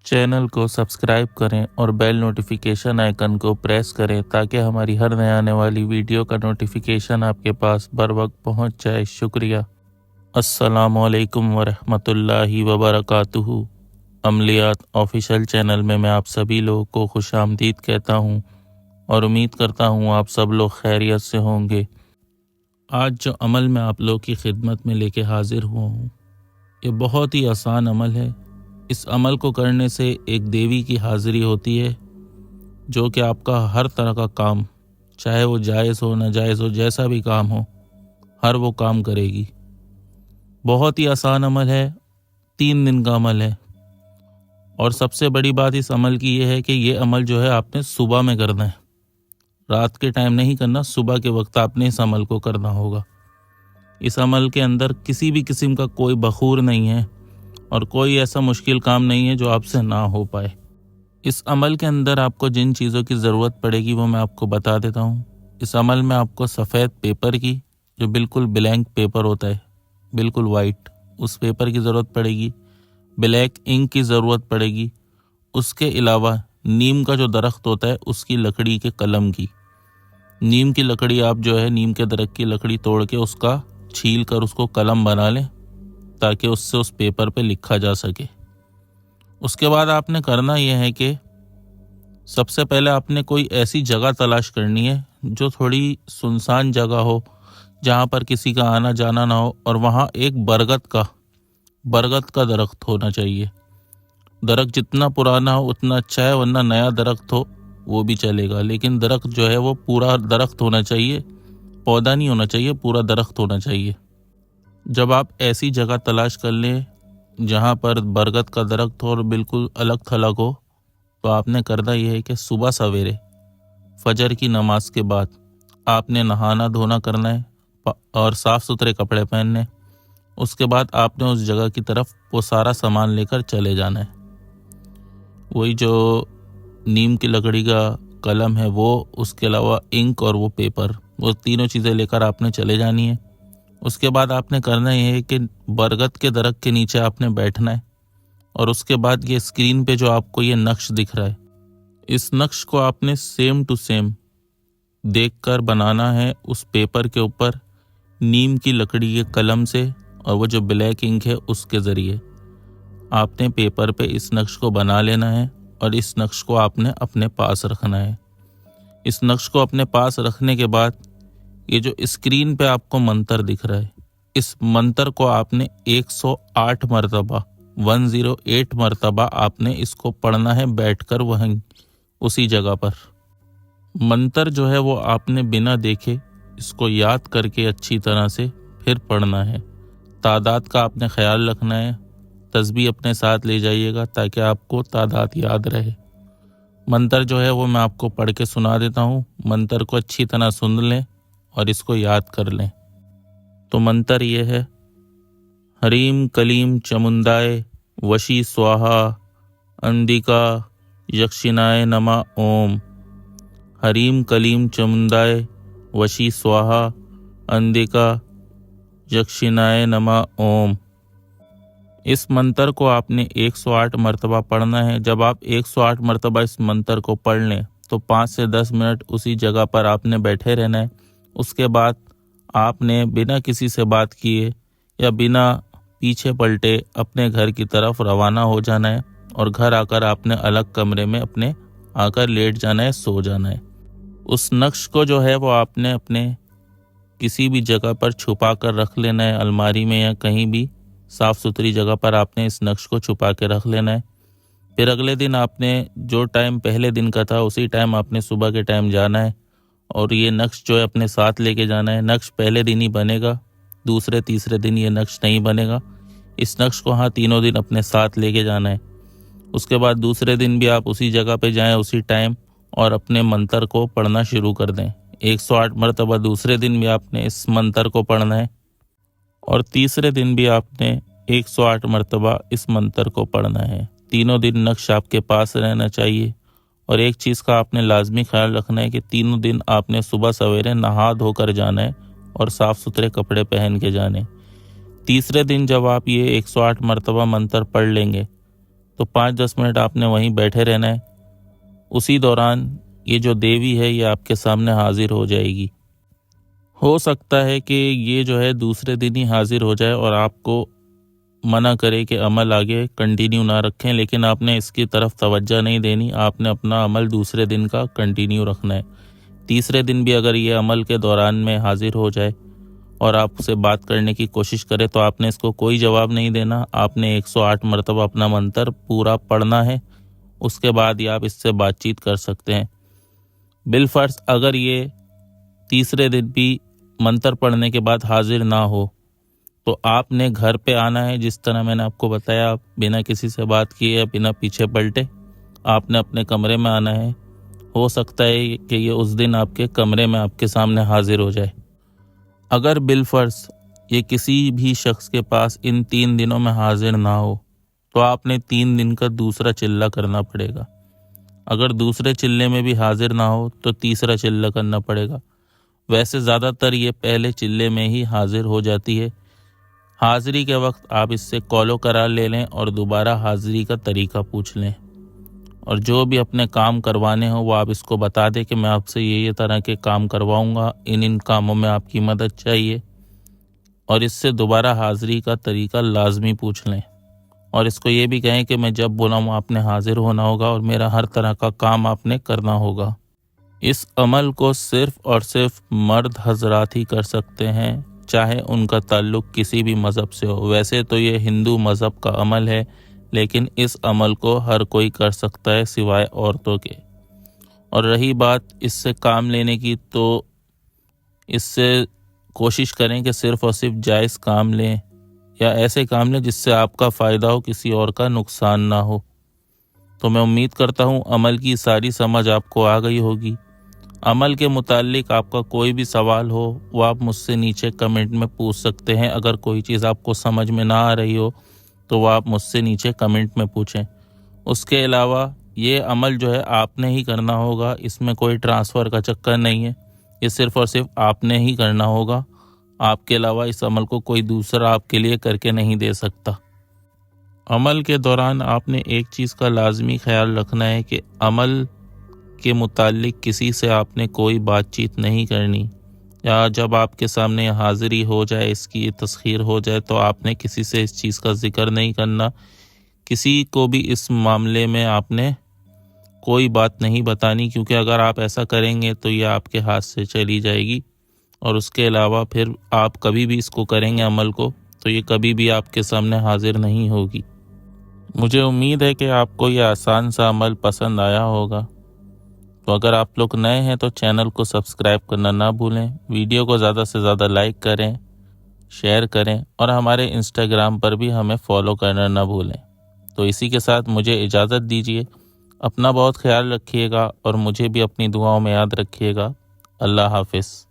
Channel को subscribe करें और बेल नोटिफिकेशन आइकन को प्रेस करें ताकि हमारी हर नए आने वाली वीडियो का नोटिफिकेशन आपके पास बर वक्त पहुँच जाए। शुक्रिया। अस्सलामुअलैकुम वरहमतुल्लाहि वबरकातुहू। अमलियात ऑफिशियल चैनल में मैं आप सभी लोगों को खुशामदीद कहता हूँ और उम्मीद करता हूँ आप सब लोग खैरियत से होंगे। आज जो अमल मैं आप लोगों की खिदमत में लेके हाजिर हुआ हूँ, ये बहुत ही आसान अमल है। इस अमल को करने से एक देवी की हाज़िरी होती है जो कि आपका हर तरह का काम, चाहे वो जायज़ हो नाजायज़ हो, जैसा भी काम हो, हर वो काम करेगी। बहुत ही आसान अमल है, 3 दिन का अमल है। और सबसे बड़ी बात इस अमल की ये है कि ये अमल जो है आपने सुबह में करना है, रात के टाइम नहीं करना। सुबह के वक्त आपने इस अमल को करना होगा। इस अमल के अंदर किसी भी किस्म का कोई बखूर नहीं है और कोई ऐसा मुश्किल काम नहीं है जो आपसे ना हो पाए। इस अमल के अंदर आपको जिन चीज़ों की ज़रूरत पड़ेगी वो मैं आपको बता देता हूँ। इस अमल में आपको सफ़ेद पेपर की, जो बिल्कुल ब्लैंक पेपर होता है, बिल्कुल वाइट, उस पेपर की ज़रूरत पड़ेगी। ब्लैक इंक की ज़रूरत पड़ेगी। उसके अलावा नीम का जो दरख्त होता है उसकी लकड़ी के कलम की, नीम की लकड़ी आप जो है नीम के दरख्त की लकड़ी तोड़ के उसका छील कर उसको कलम बना लें ताकि उससे उस पेपर पे लिखा जा सके। उसके बाद आपने करना यह है कि सबसे पहले आपने कोई ऐसी जगह तलाश करनी है जो थोड़ी सुनसान जगह हो, जहाँ पर किसी का आना जाना ना हो, और वहाँ एक बरगद का दरख्त होना चाहिए। दरख्त जितना पुराना हो उतना अच्छा है, वरना नया दरख्त हो वो भी चलेगा, लेकिन दरख्त जो है वो पूरा दरख्त होना चाहिए, पौधा नहीं होना चाहिए, पूरा दरख्त होना चाहिए। जब आप ऐसी जगह तलाश कर लें जहाँ पर बरगद का दरख्त हो और बिल्कुल अलग थलग हो, तो आपने करना यह है कि सुबह सवेरे फजर की नमाज के बाद आपने नहाना धोना करना है और साफ़ सुथरे कपड़े पहनने। उसके बाद आपने उस जगह की तरफ वो सारा सामान लेकर चले जाना है। वही जो नीम की लकड़ी का कलम है वो, उसके अलावा इंक और वो पेपर, वो तीनों चीज़ें लेकर आपने चले जानी है। उसके बाद आपने करना ये है कि बरगद के दरख्त के नीचे आपने बैठना है और उसके बाद ये स्क्रीन पे जो आपको ये नक्श दिख रहा है, इस नक्श को आपने सेम टू सेम देखकर बनाना है उस पेपर के ऊपर नीम की लकड़ी के कलम से, और वो जो ब्लैक इंक है उसके ज़रिए आपने पेपर पे इस नक्श को बना लेना है और इस नक्श को आपने अपने पास रखना है। इस नक्श को अपने पास रखने के बाद ये जो स्क्रीन पे आपको मंतर दिख रहा है, इस मंतर को आपने 108 मरतबा 108 मरतबा आपने इसको पढ़ना है बैठकर वहीं उसी जगह पर। मंतर जो है वो आपने बिना देखे इसको याद करके अच्छी तरह से फिर पढ़ना है। तादाद का आपने ख्याल रखना है, तस्बीह अपने साथ ले जाइएगा ताकि आपको तादाद याद रहे। मंतर जो है वो मैं आपको पढ़ के सुना देता हूँ, मंतर को अच्छी तरह सुन लें और इसको याद कर लें। तो मंतर ये है: हरीम कलीम चमुंदाय वशी स्वाहा अंदिका यक्षिनाय नमा ओम। हरीम कलीम चमुंदाय वशी स्वाहा अंदिका यक्षिनाय नमा ओम। इस मंतर को आपने 108 मरतबा पढ़ना है। जब आप 108 मरतबा इस मंतर को पढ़ लें तो 5 से 10 मिनट उसी जगह पर आपने बैठे रहना है। उसके बाद आपने बिना किसी से बात किए या बिना पीछे पलटे अपने घर की तरफ रवाना हो जाना है और घर आकर आपने अलग कमरे में अपने आकर लेट जाना है, सो जाना है। उस नक्श को जो है वो आपने अपने किसी भी जगह पर छुपा कर रख लेना है, अलमारी में या कहीं भी साफ़ सुथरी जगह पर आपने इस नक्श को छुपा के रख लेना है। फिर अगले दिन आपने जो टाइम पहले दिन का था उसी टाइम आपने सुबह के टाइम जाना है और ये नक्श जो है अपने साथ लेके जाना है। नक्श पहले दिन ही बनेगा, दूसरे तीसरे दिन ये नक्श नहीं बनेगा। इस नक्श को हाँ 3 दिन अपने साथ लेके जाना है। उसके बाद दूसरे दिन भी आप उसी जगह पे जाएं उसी टाइम और अपने मंतर को पढ़ना शुरू कर दें। 108 मरतबा दूसरे दिन भी आपने इस मंतर को पढ़ना है और तीसरे दिन भी आपने 108 मरतबा इस मंतर को पढ़ना है। 3 दिन नक्श आपके पास रहना चाहिए। और एक चीज़ का आपने लाजमी ख्याल रखना है कि 3 दिन आपने सुबह सवेरे नहा धोकर जाना है और साफ़ सुथरे कपड़े पहन के जाने। तीसरे दिन जब आप ये 108 मरतबा मंतर पढ़ लेंगे तो 5-10 मिनट आपने वहीं बैठे रहना है। उसी दौरान ये जो देवी है ये आपके सामने हाजिर हो जाएगी। हो सकता है कि ये जो है दूसरे दिन ही हाजिर हो जाए और आपको मना करे कि अमल आगे कंटिन्यू ना रखें, लेकिन आपने इसकी तरफ तवज्जो नहीं देनी। आपने अपना अमल दूसरे दिन का कंटिन्यू रखना है। तीसरे दिन भी अगर ये अमल के दौरान में हाजिर हो जाए और आपसे बात करने की कोशिश करे तो आपने इसको कोई जवाब नहीं देना। आपने 108 मरतबा अपना मंत्र पूरा पढ़ना है। उसके बाद ही आप इससे बातचीत कर सकते हैं। बिलफर्ज अगर ये तीसरे दिन भी मंत्र पढ़ने के बाद हाजिर ना हो तो आपने घर पे आना है। जिस तरह मैंने आपको बताया, आप बिना किसी से बात किए या बिना पीछे पलटे आपने अपने कमरे में आना है। हो सकता है कि ये उस दिन आपके कमरे में आपके सामने हाजिर हो जाए। अगर बिलफर्ज ये किसी भी शख्स के पास इन 3 दिनों में हाजिर ना हो तो आपने 3 दिन का दूसरा चिल्ला करना पड़ेगा। अगर दूसरे चिल्ले में भी हाजिर ना हो तो तीसरा चिल्ला करना पड़ेगा। वैसे ज़्यादातर ये पहले चिल्ले में ही हाजिर हो जाती है। हाज़िरी के वक्त आप इससे कॉलो करार ले लें और दोबारा हाज़िरी का तरीका पूछ लें, और जो भी अपने काम करवाने हो वो आप इसको बता दें कि मैं आपसे ये तरह के काम करवाऊंगा, इन कामों में आपकी मदद चाहिए, और इससे दोबारा हाज़िरी का तरीका लाजमी पूछ लें। और इसको ये भी कहें कि मैं जब बुलाऊं आपने हाजिर होना होगा और मेरा हर तरह का काम आपने करना होगा। इस अमल को सिर्फ़ और सिर्फ मर्द हजरात ही कर सकते हैं, चाहे उनका ताल्लुक़ किसी भी मज़हब से हो। वैसे तो ये हिंदू मज़हब का अमल है, लेकिन इस अमल को हर कोई कर सकता है सिवाय औरतों के। और रही बात इससे काम लेने की, तो इससे कोशिश करें कि सिर्फ़ और सिर्फ जायज़ काम लें या ऐसे काम लें जिससे आपका फ़ायदा हो, किसी और का नुकसान ना हो। तो मैं उम्मीद करता हूँ अमल की सारी समझ आपको आ गई होगी। अमल के मुताल्लिक आपका कोई भी सवाल हो वो आप मुझसे नीचे कमेंट में पूछ सकते हैं। अगर कोई चीज़ आपको समझ में ना आ रही हो तो वो आप मुझसे नीचे कमेंट में पूछें। उसके अलावा ये अमल जो है आपने ही करना होगा, इसमें कोई ट्रांसफ़र का चक्कर नहीं है। ये सिर्फ़ और सिर्फ आपने ही करना होगा। आपके अलावा इस अमल को कोई दूसरा आपके लिए करके नहीं दे सकता। अमल के दौरान आपने एक चीज़ का लाजमी ख्याल रखना है कि अमल के मुताल्लिक किसी से आपने कोई बातचीत नहीं करनी, या जब आपके सामने हाज़िरी हो जाए, इसकी तस्खीर हो जाए, तो आपने किसी से इस चीज़ का ज़िक्र नहीं करना। किसी को भी इस मामले में आपने कोई बात नहीं बतानी, क्योंकि अगर आप ऐसा करेंगे तो ये आपके हाथ से चली जाएगी। और उसके अलावा फिर आप कभी भी इसको करेंगे अमल को तो ये कभी भी आपके सामने हाज़िर नहीं होगी। मुझे उम्मीद है कि आपको ये आसान सा अमल पसंद आया होगा। तो अगर आप लोग नए हैं तो चैनल को सब्सक्राइब करना ना भूलें, वीडियो को ज़्यादा से ज़्यादा लाइक करें, शेयर करें, और हमारे इंस्टाग्राम पर भी हमें फॉलो करना ना भूलें। तो इसी के साथ मुझे इजाज़त दीजिए। अपना बहुत ख्याल रखिएगा और मुझे भी अपनी दुआओं में याद रखिएगा। अल्लाह हाफ़िज़।